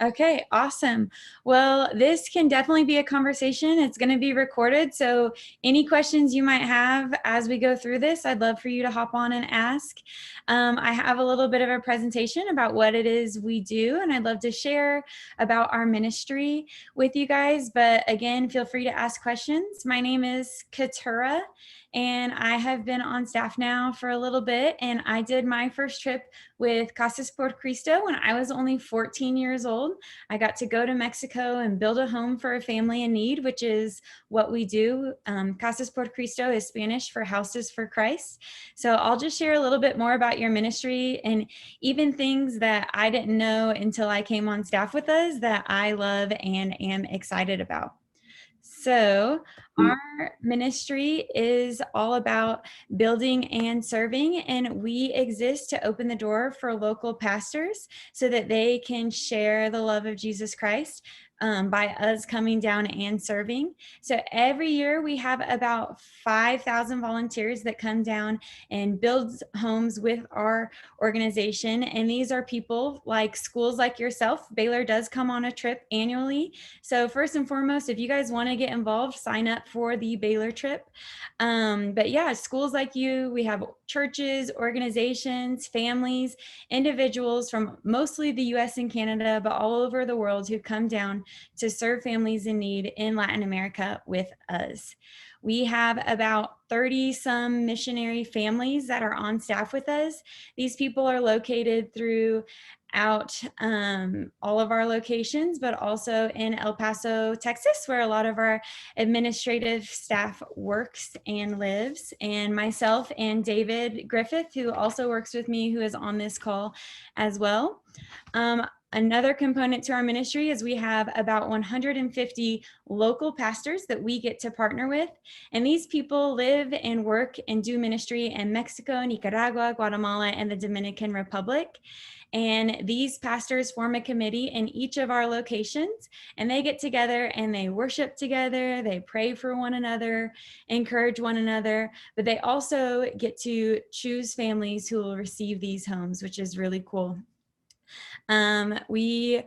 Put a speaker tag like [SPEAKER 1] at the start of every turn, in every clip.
[SPEAKER 1] Okay, awesome. Well, this can definitely be a conversation. It's going to be recorded. So, any questions you might have as we go through this, I'd love for you to hop on and ask. I have a little bit of a presentation about what it is we do, and I'd love to share about our ministry with you guys. But again, feel free to ask questions. My name is Katura, and I have been on staff now for a little bit, and I did my first trip with Casas por Cristo when I was only 14 years old. I got to go to Mexico and build a home for a family in need, which is what we do. Casas por Cristo is Spanish for Houses for Christ. So I'll just share a little bit more about your ministry and even things that I didn't know until I came on staff with us that I love and am excited about. So our ministry is all about building and serving, and we exist to open the door for local pastors so that they can share the love of Jesus Christ by us coming down and serving. So every year we have about 5,000 volunteers that come down and build homes with our organization. And these are people like schools like yourself. Baylor does come on a trip annually. So first and foremost, if you guys want to get involved, sign up for the Baylor trip. But yeah, schools like you, we have churches, organizations, families, individuals from mostly the US and Canada, but all over the world who come down to serve families in need in Latin America with us. We have about 30 some missionary families that are on staff with us. These people are located throughout all of our locations, but also in El Paso, Texas, where a lot of our administrative staff works and lives. And myself and David Griffith, who also works with me, who is on this call as well. Another component to our ministry is we have about 150 local pastors that we get to partner with. And these people live and work and do ministry in Mexico, Nicaragua, Guatemala, and the Dominican Republic. And these pastors form a committee in each of our locations, and they get together and they worship together, they pray for one another, encourage one another, but they also get to choose families who will receive these homes, which is really cool. We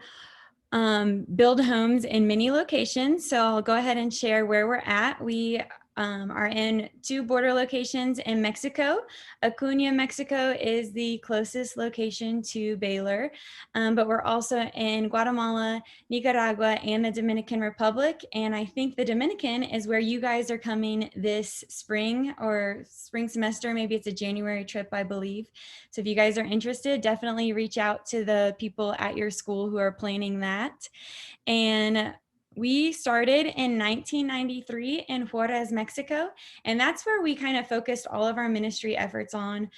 [SPEAKER 1] build homes in many locations. So I'll go ahead and share where we're at. We are in 2 border locations in Mexico. Acuña, Mexico is the closest location to Baylor, but we're also in Guatemala, Nicaragua, and the Dominican Republic. And I think the Dominican is where you guys are coming this spring or spring semester. Maybe it's a January trip, I believe. So if you guys are interested, definitely reach out to the people at your school who are planning that. And we started in 1993 in Juarez, Mexico, and that's where we kind of focused all of our ministry efforts on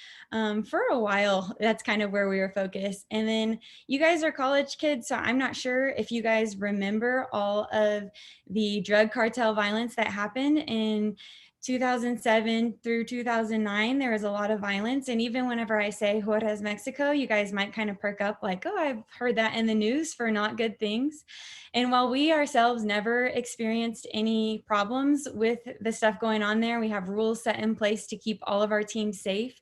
[SPEAKER 1] for a while. That's kind of where we were focused. And then you guys are college kids, so I'm not sure if you guys remember all of the drug cartel violence that happened in 2007 through 2009. There was a lot of violence. And even whenever I say Juarez, Mexico, you guys might kind of perk up like, oh, I've heard that in the news for not good things. And while we ourselves never experienced any problems with the stuff going on there, we have rules set in place to keep all of our teams safe.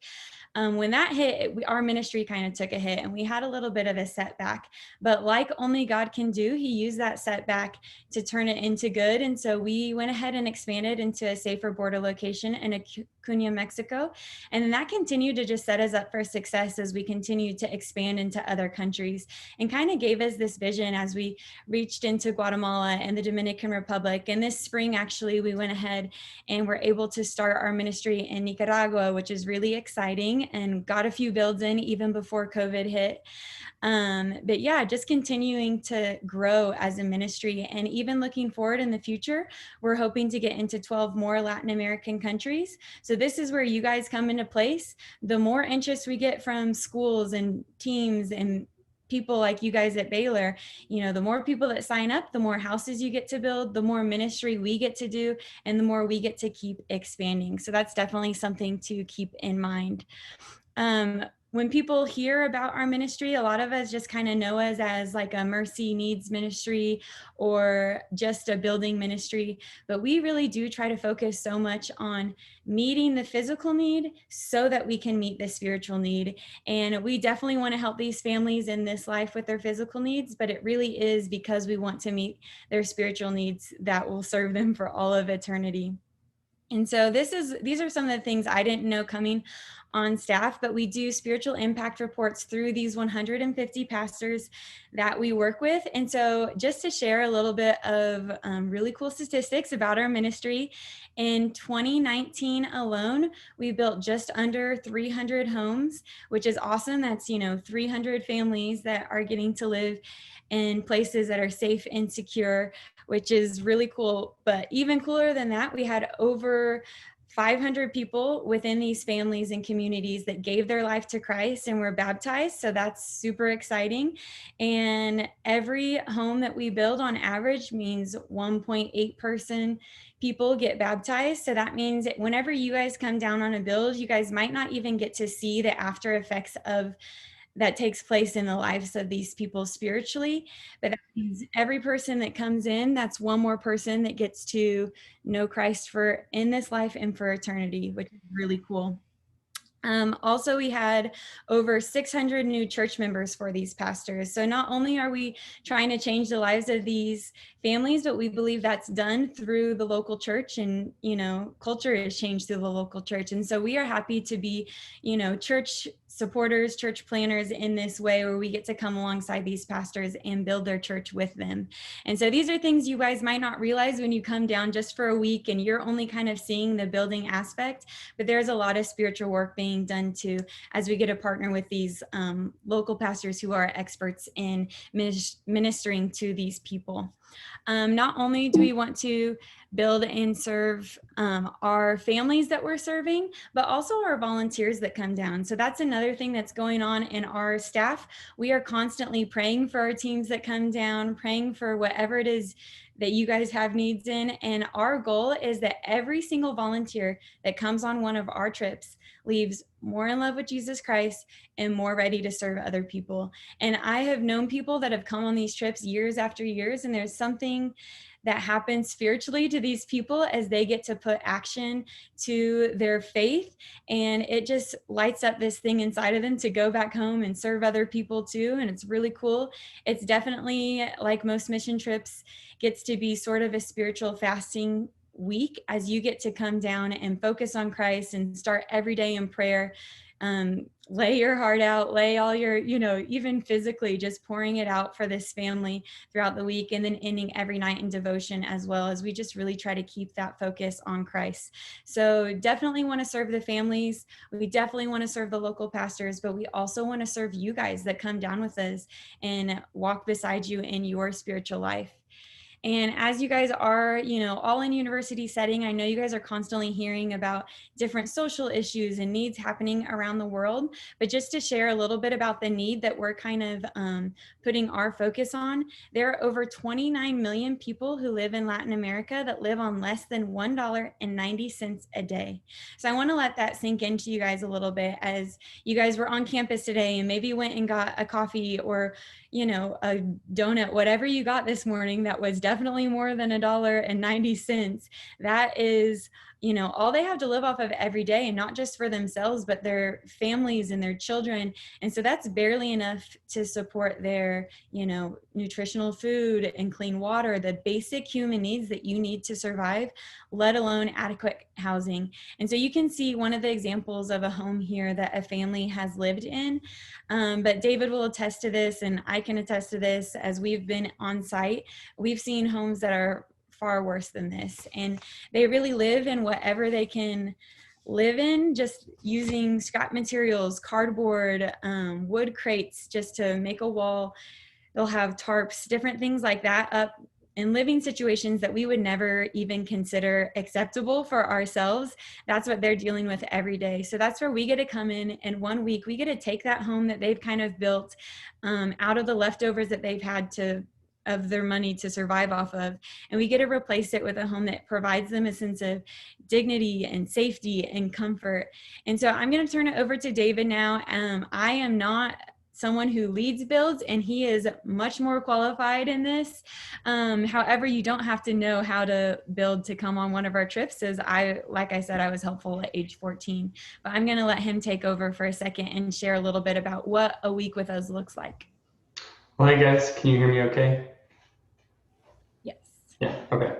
[SPEAKER 1] When that hit, our ministry kind of took a hit and we had a little bit of a setback, but like only God can do, he used that setback to turn it into good. And so we went ahead and expanded into a safer border location in Acuña, Mexico. And then that continued to just set us up for success as we continued to expand into other countries, and kind of gave us this vision as we reached into Guatemala and the Dominican Republic. And this spring, actually, we went ahead and were able to start our ministry in Nicaragua, which is really exciting, and got a few builds in even before COVID hit. But yeah, just continuing to grow as a ministry, and even looking forward in the future, we're hoping to get into 12 more Latin American countries. So this is where you guys come into place. The more interest we get from schools and teams and people like you guys at Baylor, you know, the more people that sign up, the more houses you get to build, the more ministry we get to do, and the more we get to keep expanding. So that's definitely something to keep in mind. when people hear about our ministry, a lot of us just kind of know us as like a mercy needs ministry or just a building ministry. But we really do try to focus so much on meeting the physical need so that we can meet the spiritual need. And we definitely want to help these families in this life with their physical needs, but it really is because we want to meet their spiritual needs that will serve them for all of eternity. And so these are some of the things I didn't know coming on staff, but we do spiritual impact reports through these 150 pastors that we work with. And so just to share a little bit of really cool statistics about our ministry, in 2019 alone, we built just under 300 homes, which is awesome. That's, 300 families that are getting to live in places that are safe and secure, which is really cool. But even cooler than that, we had over 500 people within these families and communities that gave their life to Christ and were baptized. So that's super exciting. And every home that we build on average means 1.8 person people get baptized. So that means that whenever you guys come down on a build, you guys might not even get to see the after effects of that takes place in the lives of these people spiritually. But that means every person that comes in, that's one more person that gets to know Christ for in this life and for eternity, which is really cool. Also, we had over 600 new church members for these pastors. So not only are we trying to change the lives of these families, but we believe that's done through the local church, and, culture is changed through the local church. And so we are happy to be, church supporters, church planners in this way, where we get to come alongside these pastors and build their church with them. And so these are things you guys might not realize when you come down just for a week and you're only kind of seeing the building aspect, but there's a lot of spiritual work being done too, as we get to partner with these local pastors who are experts in ministering to these people. Not only do we want to build and serve our families that we're serving, but also our volunteers that come down. So that's another thing that's going on in our staff. We are constantly praying for our teams that come down, praying for whatever it is that you guys have needs in. And our goal is that every single volunteer that comes on one of our trips leaves more in love with Jesus Christ and more ready to serve other people. And I have known people that have come on these trips years after years, and there's something that happens spiritually to these people as they get to put action to their faith. And it just lights up this thing inside of them to go back home and serve other people too. And it's really cool. It's definitely, like most mission trips, gets to be sort of a spiritual fasting week as you get to come down and focus on Christ and start every day in prayer. Lay your heart out, lay all your, even physically, just pouring it out for this family throughout the week, and then ending every night in devotion, as well as we just really try to keep that focus on Christ. So definitely want to serve the families. We definitely want to serve the local pastors, but we also want to serve you guys that come down with us and walk beside you in your spiritual life. And as you guys are, all in university setting, I know you guys are constantly hearing about different social issues and needs happening around the world. But just to share a little bit about the need that we're kind of putting our focus on, there are over 29 million people who live in Latin America that live on less than $1.90 a day. So I want to let that sink into you guys a little bit as you guys were on campus today and maybe went and got a coffee or a donut, whatever you got this morning that was definitely more than $1.90. That is, all they have to live off of every day, and not just for themselves, but their families and their children. And so that's barely enough to support their, nutritional food and clean water, the basic human needs that you need to survive, let alone adequate housing. And so you can see one of the examples of a home here that a family has lived in. But David will attest to this, and I can attest to this as we've been on site. We've seen homes that are far worse than this, and they really live in whatever they can live in, just using scrap materials, cardboard, wood crates just to make a wall. They'll have tarps, different things like that up in living situations that we would never even consider acceptable for ourselves. That's what they're dealing with every day. So that's where we get to come in, and 1 week we get to take that home that they've kind of built out of the leftovers that they've had to of their money to survive off of. And we get to replace it with a home that provides them a sense of dignity and safety and comfort. And so I'm going to turn it over to David now. I am not someone who leads builds, and he is much more qualified in this. However, you don't have to know how to build to come on one of our trips, as like I said, I was helpful at age 14. But I'm going to let him take over for a second and share a little bit about what a week with us looks like.
[SPEAKER 2] Well, hey guys, can you hear me okay?
[SPEAKER 1] Yes.
[SPEAKER 2] Yeah, okay.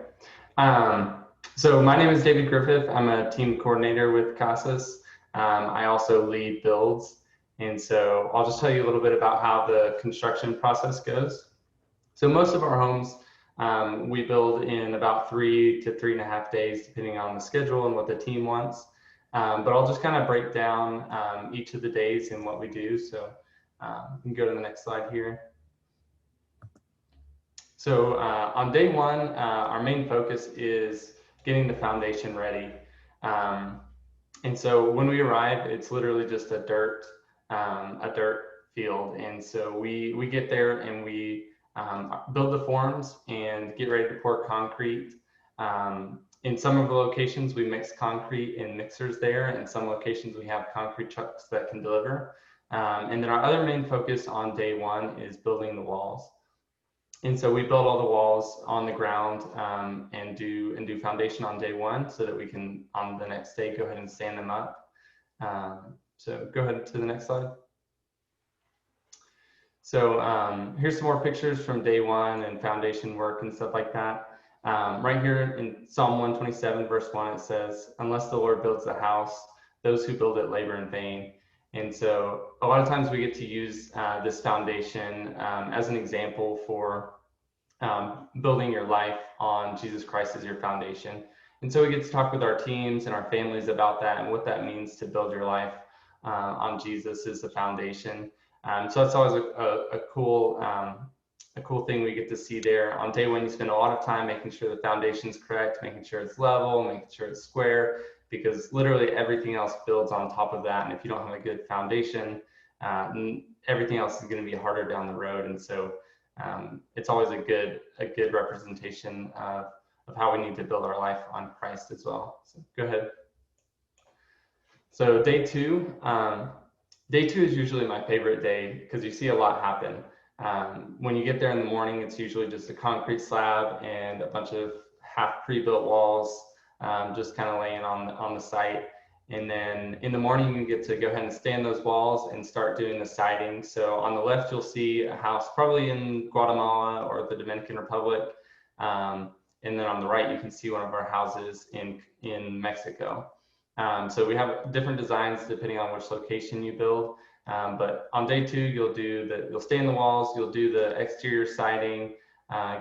[SPEAKER 2] So my name is David Griffith. I'm a team coordinator with Casas. I also lead builds. And so I'll just tell you a little bit about how the construction process goes. So most of our homes, we build in about 3 to 3.5 days, depending on the schedule and what the team wants. But I'll just kind of break down each of the days and what we do. So you can go to the next slide here. So on day one, our main focus is getting the foundation ready. And so when we arrive, it's literally just a dirt field. And so we get there and we build the forms and get ready to pour concrete. In some of the locations, we mix concrete in mixers there. And some locations, we have concrete trucks that can deliver. And then our other main focus on day one is building the walls. And so we build all the walls on the ground and do foundation on day one so that we can, on the next day, go ahead and stand them up. So go ahead to the next slide. So here's some more pictures from day one and foundation work and stuff like that. Right here in Psalm 127, verse 1, it says, "Unless the Lord builds the house, those who build it labor in vain." And so a lot of times we get to use this foundation as an example for building your life on Jesus Christ as your foundation. And so we get to talk with our teams and our families about that and what that means to build your life on Jesus as the foundation. So that's always a cool thing we get to see there. On day one, you spend a lot of time making sure the foundation's correct, making sure it's level, making sure it's square, because literally everything else builds on top of that. And if you don't have a good foundation, everything else is going to be harder down the road. And so it's always a good representation of how we need to build our life on Christ as well. So go ahead. So day two is usually my favorite day because you see a lot happen. When you get there in the morning, it's usually just a concrete slab and a bunch of half pre-built walls, just kind of laying on the site. And then in the morning, you get to go ahead and stand those walls and start doing the siding. So on the left, you'll see a house probably in Guatemala or the Dominican Republic. And then on the right, you can see one of our houses in Mexico. So we have different designs depending on which location you build. But on day two, you'll stand the walls, you'll do the exterior siding,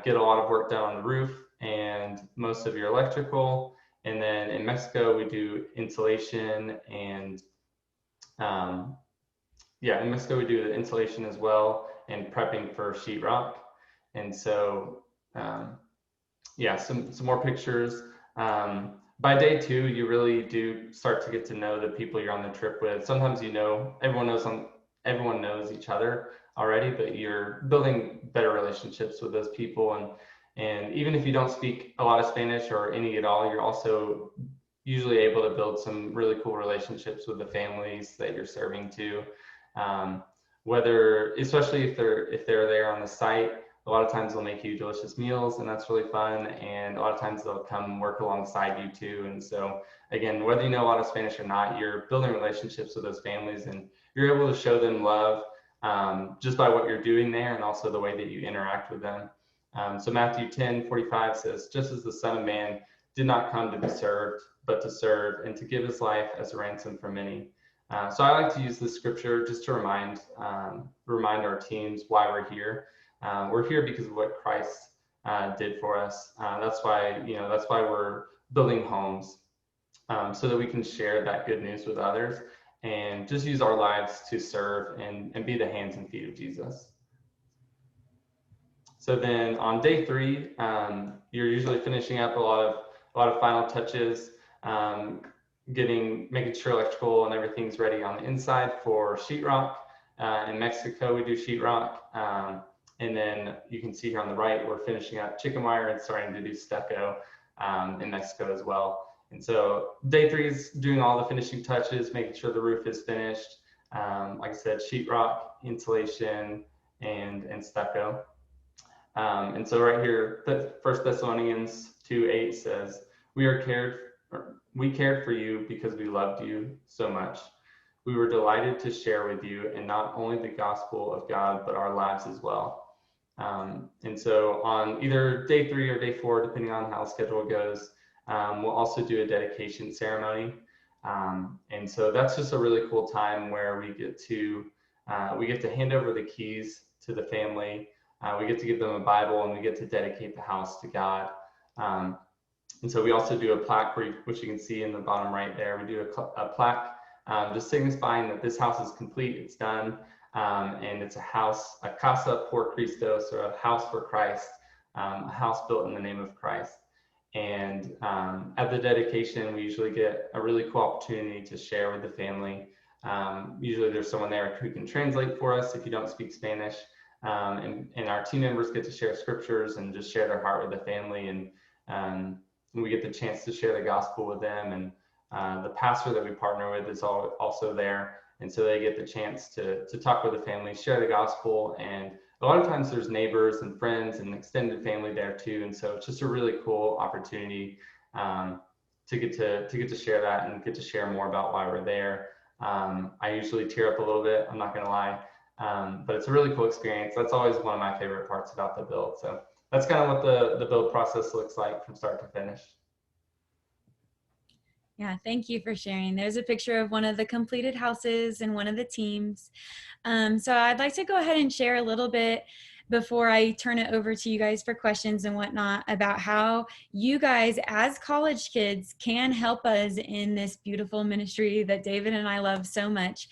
[SPEAKER 2] get a lot of work done on the roof and most of your electrical. And then in Mexico, we do insulation and in Mexico, we do the insulation as well and prepping for sheetrock. And so, some more pictures. By day two, you really do start to get to know the people you're on the trip with. Sometimes everyone knows each other already, but you're building better relationships with those people. And even if you don't speak a lot of Spanish or any at all, you're also usually able to build some really cool relationships with the families that you're serving to. Especially if they're there on the site, a lot of times they'll make you delicious meals, and that's really fun. And a lot of times they'll come work alongside you too. And so again, whether you know a lot of Spanish or not, you're building relationships with those families, and you're able to show them love just by what you're doing there, and also the way that you interact with them. So Matthew 10:45 says, "Just as the Son of Man did not come to be served, but to serve and to give his life as a ransom for many." So I like to use this scripture just to remind our teams why we're here. We're here because of what Christ did for us. That's why we're building homes, so that we can share that good news with others and just use our lives to serve and be the hands and feet of Jesus. So then on day three, you're usually finishing up a lot of final touches, making sure electrical and everything's ready on the inside for sheetrock. In Mexico, we do sheetrock. And then you can see here on the right, we're finishing up chicken wire and starting to do stucco in Mexico as well. And so day 3 is doing all the finishing touches, making sure the roof is finished. Like I said, sheetrock, insulation, and stucco. And so right here, 1 Thessalonians 2:8 says, we cared for you because we loved you so much. We were delighted to share with you, and not only the gospel of God, but our lives as well. And so on either day 3 or day 4, depending on how the schedule goes, we'll also do a dedication ceremony. And so that's just a really cool time where we get to hand over the keys to the family. We get to give them a Bible, and we get to dedicate the house to God. And so we also do a plaque, which you can see in the bottom right there. We do a plaque just signifying that this house is complete, it's done, and it's a casa por Cristo, so a house for Christ, a house built in the name of Christ. And at the dedication, we usually get a really cool opportunity to share with the family. Usually there's someone there who can translate for us if you don't speak Spanish. And our team members get to share scriptures and just share their heart with the family. And we get the chance to share the gospel with them. And the pastor that we partner with is also there. And so they get the chance to talk with the family, share the gospel. And a lot of times there's neighbors and friends and extended family there too. And so it's just a really cool opportunity to get to share that and get to share more about why we're there. I usually tear up a little bit, I'm not gonna lie. But it's a really cool experience. That's always one of my favorite parts about the build. So that's kind of what the build process looks like from start to finish.
[SPEAKER 1] Yeah, thank you for sharing. There's a picture of one of the completed houses and one of the teams. So I'd like to go ahead and share a little bit before I turn it over to you guys for questions and whatnot about how you guys as college kids can help us in this beautiful ministry that David and I love so much.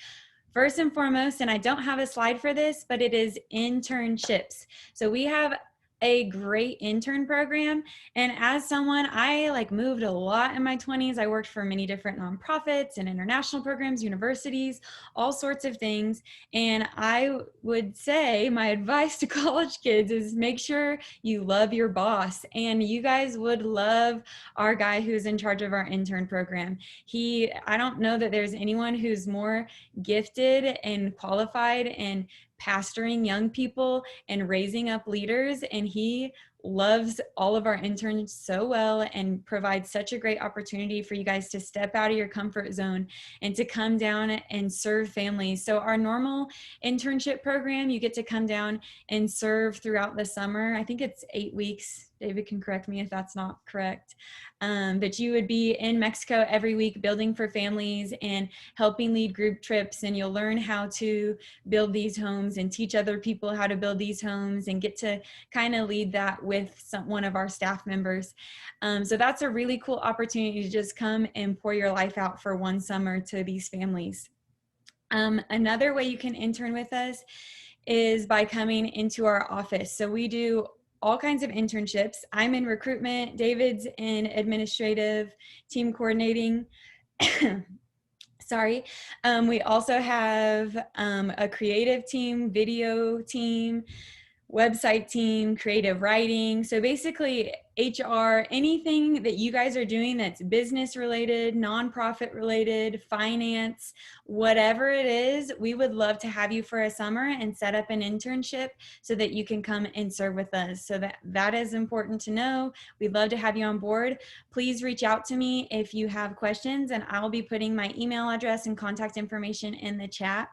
[SPEAKER 1] First and foremost, and I don't have a slide for this, but it is internships. So we have a great intern program. And as someone, I moved a lot in my 20s. I worked for many different nonprofits and international programs, universities, all sorts of things. And I would say my advice to college kids is make sure you love your boss. And you guys would love our guy who's in charge of our intern program. I don't know that there's anyone who's more gifted and qualified and pastoring young people and raising up leaders, and he loves all of our interns so well and provides such a great opportunity for you guys to step out of your comfort zone and to come down and serve families. So our normal internship program, you get to come down and serve throughout the summer. I think it's 8 weeks. David can correct me if that's not correct. But you would be in Mexico every week building for families and helping lead group trips, and you'll learn how to build these homes and teach other people how to build these homes and get to kind of lead that with one of our staff members. So that's a really cool opportunity to just come and pour your life out for one summer to these families. Another way you can intern with us is by coming into our office. So we do all kinds of internships. I'm in recruitment, David's in administrative, team coordinating. Sorry. We also have a creative team, video team, website team, creative writing. So basically HR, anything that you guys are doing that's business related, nonprofit related, finance, whatever it is, we would love to have you for a summer and set up an internship so that you can come and serve with us. So that is important to know. We'd love to have you on board. Please reach out to me if you have questions, and I'll be putting my email address and contact information in the chat.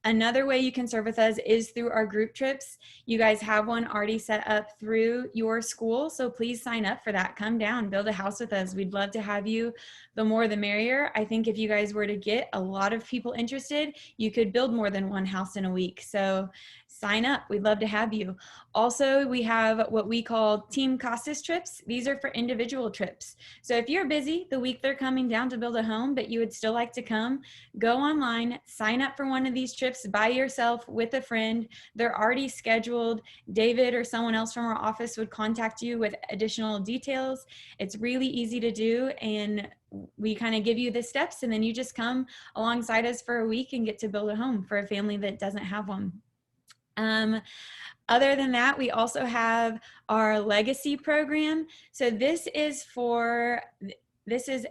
[SPEAKER 1] Another way you can serve with us is through our group trips. You guys have one already set up through your school, so please sign up for that. Come down, build a house with us. We'd love to have you. The more the merrier. I think if you guys were to get a lot of people interested, you could build more than one house in a week. So sign up. We'd love to have you. Also, we have what we call Team Casas trips. These are for individual trips. So if you're busy the week they're coming down to build a home, but you would still like to come, go online, sign up for one of these trips by yourself with a friend. They're already scheduled. David or someone else from our office would contact you with additional details. It's really easy to do, and we kind of give you the steps, and then you just come alongside us for a week and get to build a home for a family that doesn't have one. Other than that, we also have our legacy program. So this is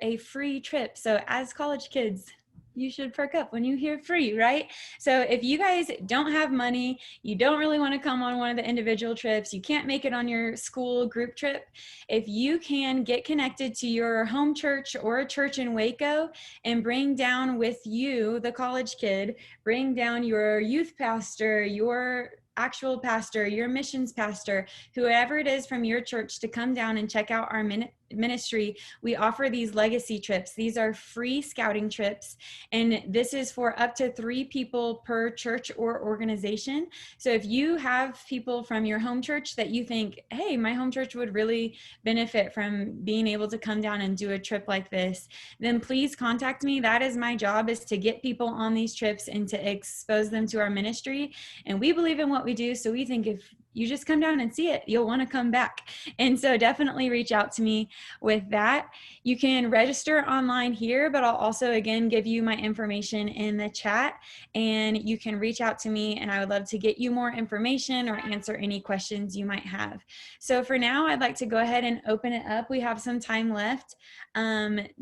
[SPEAKER 1] a free trip. So as college kids, you should perk up when you hear free, right? So if you guys don't have money, you don't really want to come on one of the individual trips, you can't make it on your school group trip, if you can get connected to your home church or a church in Waco and bring down with you, the college kid, bring down your youth pastor, your actual pastor, your missions pastor, whoever it is from your church to come down and check out our ministry. We offer these legacy trips. These are free scouting trips, and this is for up to 3 people per church or organization. So if you have people from your home church that you think, hey, my home church would really benefit from being able to come down and do a trip like this, then please contact me. That is my job, is to get people on these trips and to expose them to our ministry. And we believe in what we do, so we think if you just come down and see it, you'll want to come back. And so definitely reach out to me with that. You can register online here, but I'll also again give you my information in the chat, and you can reach out to me, and I would love to get you more information or answer any questions you might have. So for now, I'd like to go ahead and open it up. We have some time left.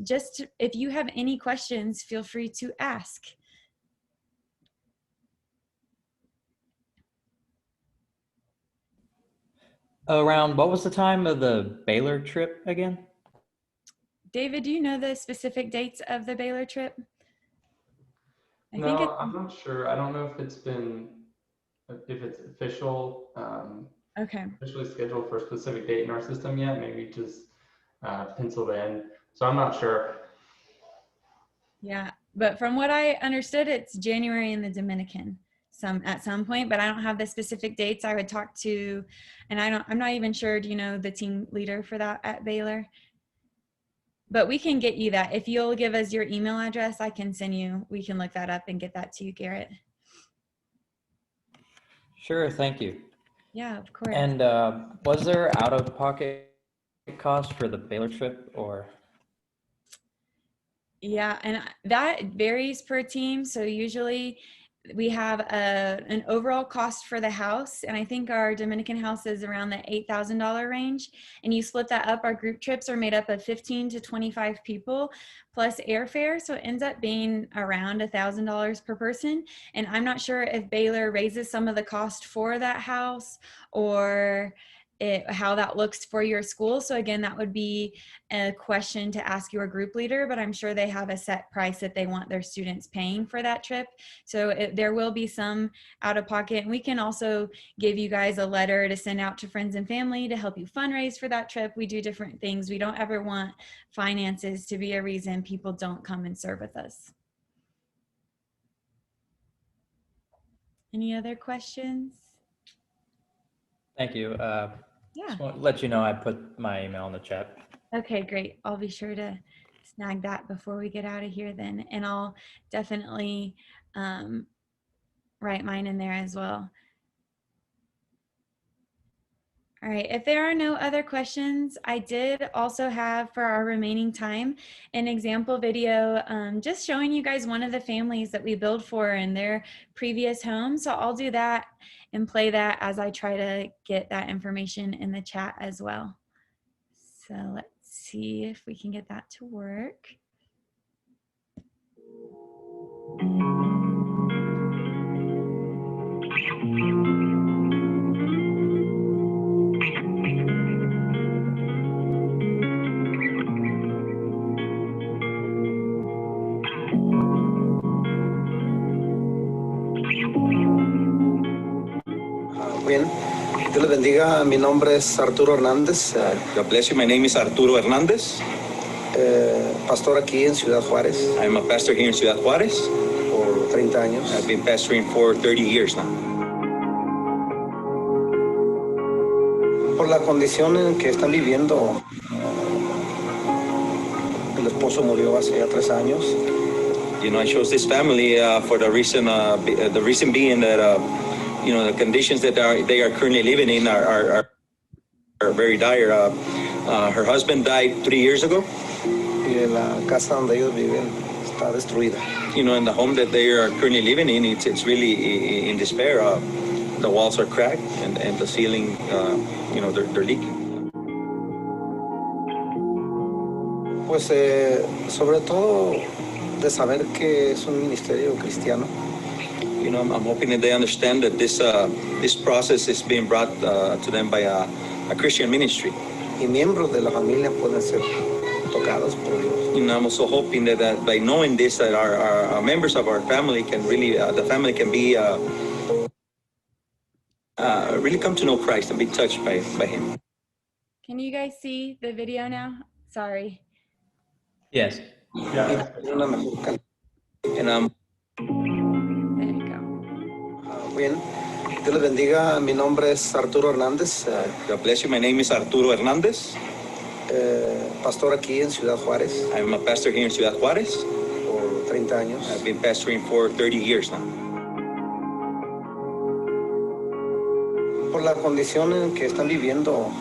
[SPEAKER 1] Just if you have any questions, feel free to ask.
[SPEAKER 3] Around what was the time of the Baylor trip again?
[SPEAKER 1] David, do you know the specific dates of the Baylor trip?
[SPEAKER 2] No, I'm not sure. I don't know if it's official,
[SPEAKER 1] okay.
[SPEAKER 2] officially scheduled for a specific date in our system yet. Maybe just penciled in. So I'm not sure.
[SPEAKER 1] Yeah, but from what I understood, it's January in the Dominican at some point, but I don't have the specific dates. I would talk to, and I'm not even sure, do you know the team leader for that at Baylor? But we can get you that. If you'll give us your email address, we can look that up and get that to you, Garrett.
[SPEAKER 3] Sure, thank you.
[SPEAKER 1] Yeah, of course.
[SPEAKER 3] And was there out-of-pocket cost for the Baylor trip, or?
[SPEAKER 1] Yeah, and that varies per team. So usually we have an overall cost for the house, and I think our Dominican house is around the $8,000 range. And you split that up, our group trips are made up of 15 to 25 people plus airfare, so it ends up being around $1,000 per person. And I'm not sure if Baylor raises some of the cost for that house or how that looks for your school. So again, that would be a question to ask your group leader, but I'm sure they have a set price that they want their students paying for that trip. So there will be some out of pocket. And we can also give you guys a letter to send out to friends and family to help you fundraise for that trip. We do different things. We don't ever want finances to be a reason people don't come and serve with us. Any other questions?
[SPEAKER 3] Thank you.
[SPEAKER 1] Yeah.
[SPEAKER 3] Just want to let you know I put my email in the chat.
[SPEAKER 1] Okay, great. I'll be sure to snag that before we get out of here then. And I'll definitely write mine in there as well. All right, if there are no other questions, I did also have for our remaining time an example video just showing you guys one of the families that we build for in their previous home. So I'll do that and play that as I try to get that information in the chat as well. So let's see if we can get that to work.
[SPEAKER 4] Bien, Dios les bendiga. Mi nombre es Arturo Hernández.
[SPEAKER 5] God bless you. My name is Arturo Hernández.
[SPEAKER 4] Pastor aquí en Ciudad Juárez.
[SPEAKER 5] I'm a pastor here in Ciudad Juárez.
[SPEAKER 4] Por 30 años.
[SPEAKER 5] I've been pastoring for 30 years now.
[SPEAKER 4] Por la condición en que están viviendo, el esposo murió hace ya 3 años.
[SPEAKER 5] You know, I chose this family for the reason being that you know, the conditions that they are currently living in are very dire. Her husband died 3 years ago.
[SPEAKER 4] Y la casa donde ellos viven está destruida.
[SPEAKER 5] You know, and the home that they are currently living in, it's really in despair. the walls are cracked and the ceiling, they're leaking.
[SPEAKER 4] Pues sobre todo de saber que es un ministerio cristiano.
[SPEAKER 5] I'm hoping that they understand that this process is being brought to them by a Christian ministry.
[SPEAKER 4] Y miembros de la familia pueden ser tocados por Dios.
[SPEAKER 5] I'm also hoping that by knowing this, that our members of our family can really, the family can be really come to know Christ and be touched by Him.
[SPEAKER 1] Can you guys see the video now? Sorry.
[SPEAKER 3] Yes.
[SPEAKER 2] Yeah.
[SPEAKER 4] Una mejor calidad.
[SPEAKER 5] And
[SPEAKER 1] There you go.
[SPEAKER 4] Bien, Dios les bendiga. Mi nombre es Arturo Hernández,
[SPEAKER 5] God bless you. My name is Arturo Hernandez.
[SPEAKER 4] pastor aquí en Ciudad Juárez
[SPEAKER 5] I'm a pastor here in Ciudad Juárez.
[SPEAKER 4] por 30 años.
[SPEAKER 5] I've been pastoring for 30 years now.
[SPEAKER 4] Por la condición en que están viviendo,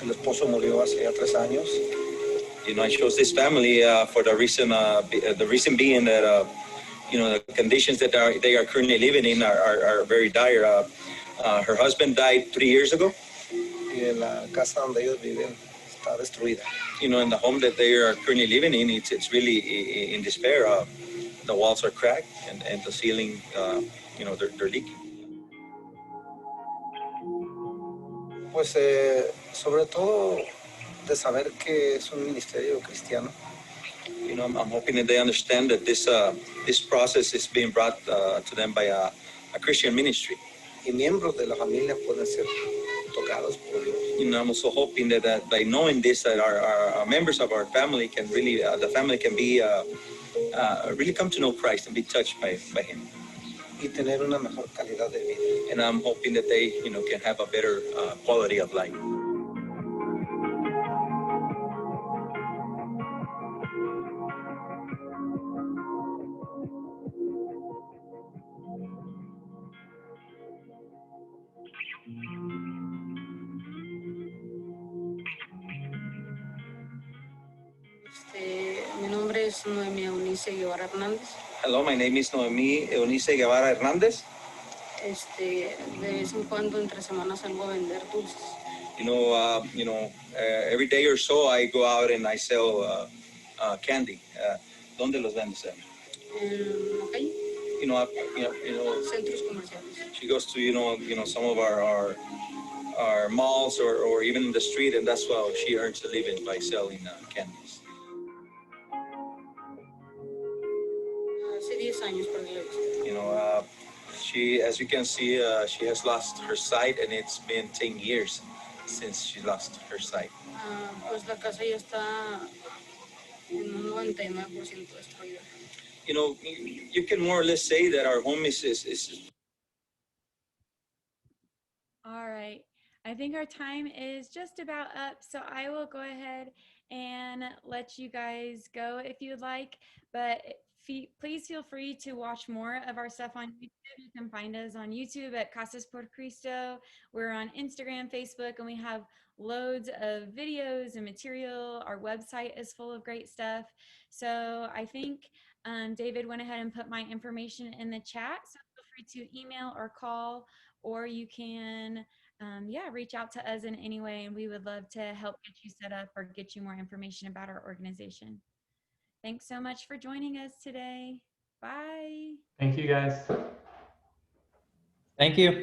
[SPEAKER 4] el esposo murió hace ya 3 años.
[SPEAKER 5] I chose this family for the reason being that the conditions that they are currently living in are very dire. Her husband died 3 years ago.
[SPEAKER 4] Y la casa donde ellos viven está destruida.
[SPEAKER 5] In the home that they are currently living in, it's really in despair. The walls are cracked and the ceiling, they're leaking.
[SPEAKER 4] Pues sobre todo de saber que es un ministerio cristiano.
[SPEAKER 5] I'm hoping that they understand that this process is being brought to them by a Christian ministry.
[SPEAKER 4] Y miembros de la familia pueden ser tocados por Dios.
[SPEAKER 5] I'm also hoping that by knowing this, that our members of our family can really, the family can be really come to know Christ and be touched by Him.
[SPEAKER 4] Y tener una mejor calidad de vida.
[SPEAKER 5] And I'm hoping that they, can have a better quality of life.
[SPEAKER 6] Mi nombre es Noemí Eunice Guevara Hernández.
[SPEAKER 5] Hello, my name is Noemí Eunice Guevara Hernandez.
[SPEAKER 6] De vez en cuando, entre semanas, salgo a vender dulces.
[SPEAKER 5] Every day or so I go out and I sell candy. ¿Dónde los vendes?
[SPEAKER 6] En la calle, centros comerciales.
[SPEAKER 5] She goes to some of our malls or even in the street, and that's how she earns a living, by selling candies.
[SPEAKER 6] Hace 10 años perdí la vista.
[SPEAKER 5] She, as you can see, she has lost her sight, and it's been 10 years since she lost her sight.
[SPEAKER 6] Pues la casa ya está en un 99% destruida.
[SPEAKER 5] You can more or less say that our home is.
[SPEAKER 1] All right. I think our time is just about up, so I will go ahead and let you guys go if you'd like, but please feel free to watch more of our stuff on YouTube. You can find us on YouTube at Casas por Cristo. We're on Instagram, Facebook, and we have loads of videos and material. Our website is full of great stuff. So I think David went ahead and put my information in the chat, so feel free to email or call, or you can reach out to us in any way, and we would love to help get you set up or get you more information about our organization. Thanks so much for joining us today. Bye.
[SPEAKER 2] Thank you, guys.
[SPEAKER 3] Thank you.